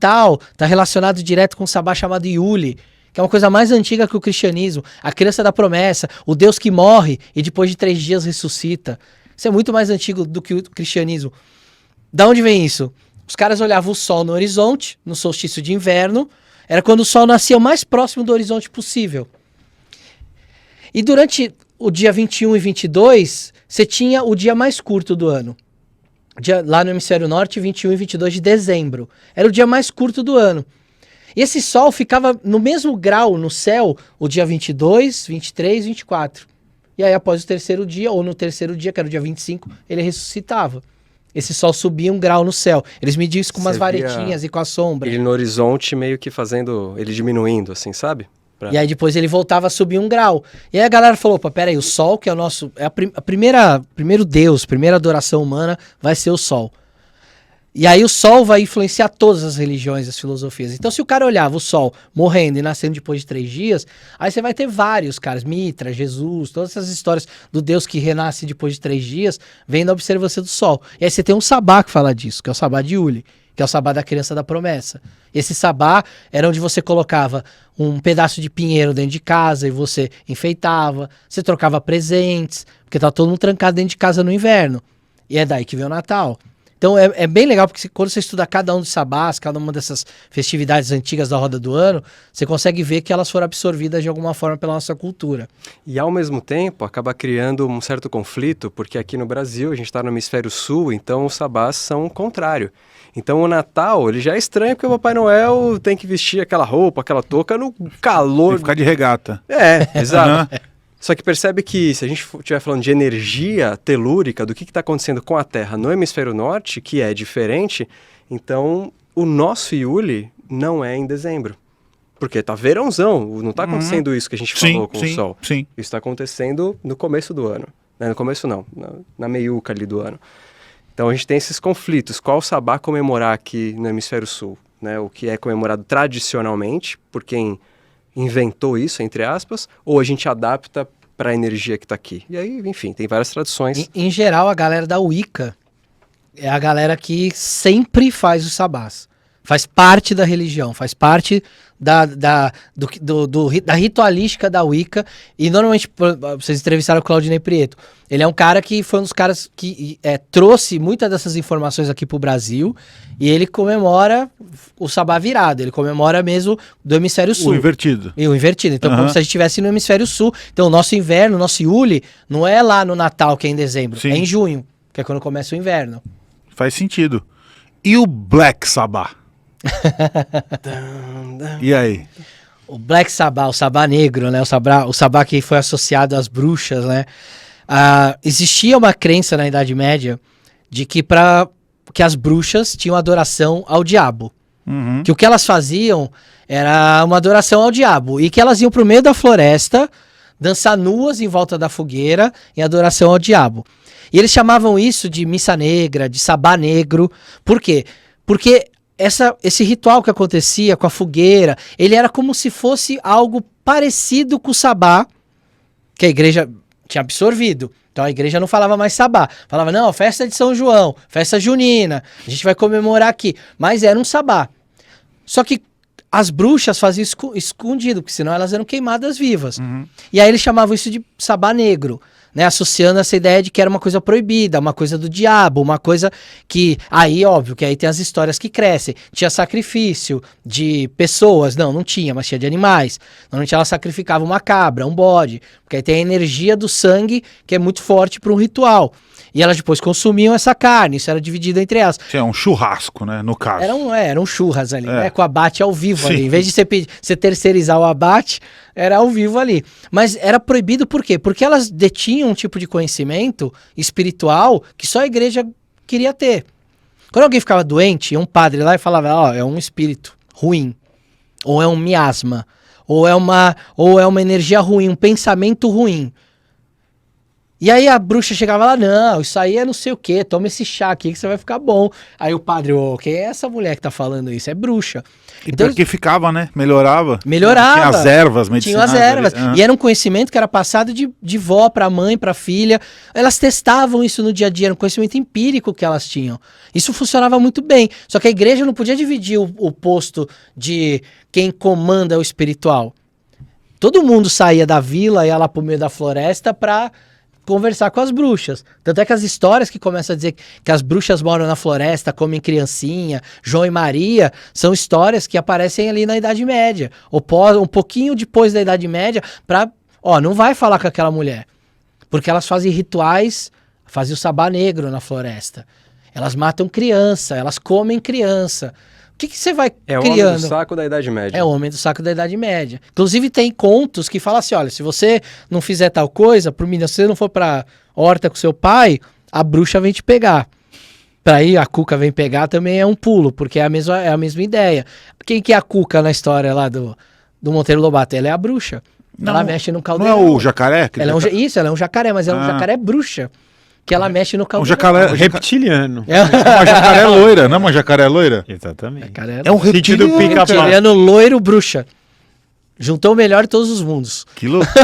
Natal está relacionado direto com um sabá chamado Yule, que é uma coisa mais antiga que o cristianismo. A criança da promessa, o Deus que morre e depois de 3 dias ressuscita. Isso é muito mais antigo do que o cristianismo. Da onde vem isso? Os caras olhavam o sol no horizonte, no solstício de inverno, era quando o sol nascia o mais próximo do horizonte possível. E durante o dia 21 e 22, você tinha o dia mais curto do ano. Lá no hemisfério norte, 21 e 22 de dezembro. Era o dia mais curto do ano. E esse sol ficava no mesmo grau no céu o dia 22, 23, 24. E aí após o terceiro dia, ou no terceiro dia, que era o dia 25, ele ressuscitava. Esse sol subia 1 grau no céu. Eles mediam isso com umas varetinhas e com a sombra. Ele no horizonte meio que fazendo, ele diminuindo assim, sabe? E aí depois ele voltava a subir 1 grau. E aí a galera falou, opa, peraí, o sol que é o nosso... primeiro Deus, primeira adoração humana vai ser o sol. E aí o sol vai influenciar todas as religiões, as filosofias. Então se o cara olhava o sol morrendo e nascendo depois de 3 dias, aí você vai ter vários caras, Mitra, Jesus, todas essas histórias do Deus que renasce depois de 3 dias, vem da observância do sol. E aí você tem um sabá que fala disso, que é o sabá de Yule, que é o sabá da criança da promessa. Esse sabá era onde você colocava um pedaço de pinheiro dentro de casa e você enfeitava, você trocava presentes, porque tá todo mundo trancado dentro de casa no inverno. E é daí que vem o Natal. Então é bem legal, porque quando você estuda cada um dos sabás, cada uma dessas festividades antigas da roda do ano, você consegue ver que elas foram absorvidas de alguma forma pela nossa cultura. E ao mesmo tempo acaba criando um certo conflito, porque aqui no Brasil a gente está no hemisfério sul, então os sabás são o contrário. Então o Natal, ele já é estranho porque o Papai Noel tem que vestir aquela roupa, aquela touca no calor. Tem que ficar de regata. Exato. Só que percebe que se a gente estiver falando de energia telúrica, do que está acontecendo com a Terra no hemisfério norte, que é diferente, então o nosso Yule não é em dezembro. Porque tá verãozão, não está acontecendo isso que a gente falou com o Sol. Sim. Isso está acontecendo no começo do ano. No começo não, na meiuca ali do ano. Então a gente tem esses conflitos. Qual sabá comemorar aqui no hemisfério sul? Né? O que é comemorado tradicionalmente por quem inventou isso, entre aspas, ou a gente adapta para a energia que está aqui. E aí, enfim, tem várias tradições. Em geral, a galera da Wicca é a galera que sempre faz os sabás. Faz parte da religião, faz parte da ritualística da Wicca. E normalmente, vocês entrevistaram o Claudinei Prieto, ele é um cara que foi um dos caras que trouxe muitas dessas informações aqui pro Brasil, e ele comemora o sabá virado, ele comemora mesmo do hemisfério sul. O invertido. E o invertido, então como se a gente estivesse no hemisfério sul. Então o nosso inverno, o nosso Yule, não é lá no Natal, que é em dezembro, é em junho, que é quando começa o inverno. Faz sentido. E o Black Sabbath? E aí? O Black Sabbath, o sabá negro, né? O sabá que foi associado às bruxas, né? Existia uma crença na Idade Média de que as bruxas tinham adoração ao diabo. Que o que elas faziam era uma adoração ao diabo. E que elas iam pro meio da floresta dançar nuas em volta da fogueira em adoração ao diabo. E eles chamavam isso de missa negra, de sabá negro. Por quê? Porque esse ritual que acontecia com a fogueira, ele era como se fosse algo parecido com o sabá que a igreja tinha absorvido. Então a igreja não falava mais sabá, falava, não, festa de São João, festa junina, a gente vai comemorar aqui. Mas era um sabá. Só que as bruxas faziam escondido, porque senão elas eram queimadas vivas. E aí eles chamavam isso de sabá negro, né, associando essa ideia de que era uma coisa proibida, uma coisa do diabo, uma coisa que... Aí, óbvio, que aí tem as histórias que crescem. Tinha sacrifício de pessoas, não tinha, mas tinha de animais. Normalmente ela sacrificava uma cabra, um bode, porque aí tem a energia do sangue que é muito forte para um ritual. E elas depois consumiam essa carne, isso era dividido entre elas. É um churrasco, né, no caso. Era um churras ali, né, com o abate ao vivo ali. Em vez de você terceirizar o abate, era ao vivo ali. Mas era proibido por quê? Porque elas detinham um tipo de conhecimento espiritual que só a igreja queria ter. Quando alguém ficava doente, ia um padre lá e falava, é um espírito ruim, ou é um miasma, ou é uma energia ruim, um pensamento ruim. E aí a bruxa chegava lá, não, isso aí é não sei o quê, toma esse chá aqui que você vai ficar bom. Aí o padre, quem é essa mulher que tá falando isso? É bruxa. E Então, porque ficava, né? Melhorava. Melhorava. Tinha as ervas tinham medicinais. as ervas. ali. E era um conhecimento que era passado de vó pra mãe, pra filha. Elas testavam isso no dia a dia, era um conhecimento empírico que elas tinham. Isso funcionava muito bem. Só que a igreja não podia dividir o posto de quem comanda o espiritual. Todo mundo saía da vila, ia lá pro meio da floresta pra conversar com as bruxas. Tanto é que as histórias que começam a dizer que as bruxas moram na floresta, comem criancinha, João e Maria, são histórias que aparecem ali na Idade Média. Ou um pouquinho depois da Idade Média, não vai falar com aquela mulher. Porque elas fazem rituais, fazem o sabá negro na floresta. Elas matam criança, elas comem criança. O que você vai É o criando? homem do saco da Idade Média. É o homem do saco da Idade Média. Inclusive tem contos que falam assim, olha, se você não fizer tal coisa, se você não for pra horta com seu pai, a bruxa vem te pegar. Pra aí a Cuca vem pegar também é um pulo, porque é a mesma ideia. Quem que é a Cuca na história lá do Monteiro Lobato? Ela é a bruxa. Ela mexe no caldeirão. Não é o jacaré? Ela é um jacaré, mas ela é um jacaré bruxa. Que ela mexe no Um caldeirão. jacaré, Reptiliano. uma jacaré loira, não é uma jacaré loira? Exatamente. É um Sentido reptiliano. pica-pau. Reptiliano loiro bruxa. Juntou o melhor de todos os mundos. Que loucura.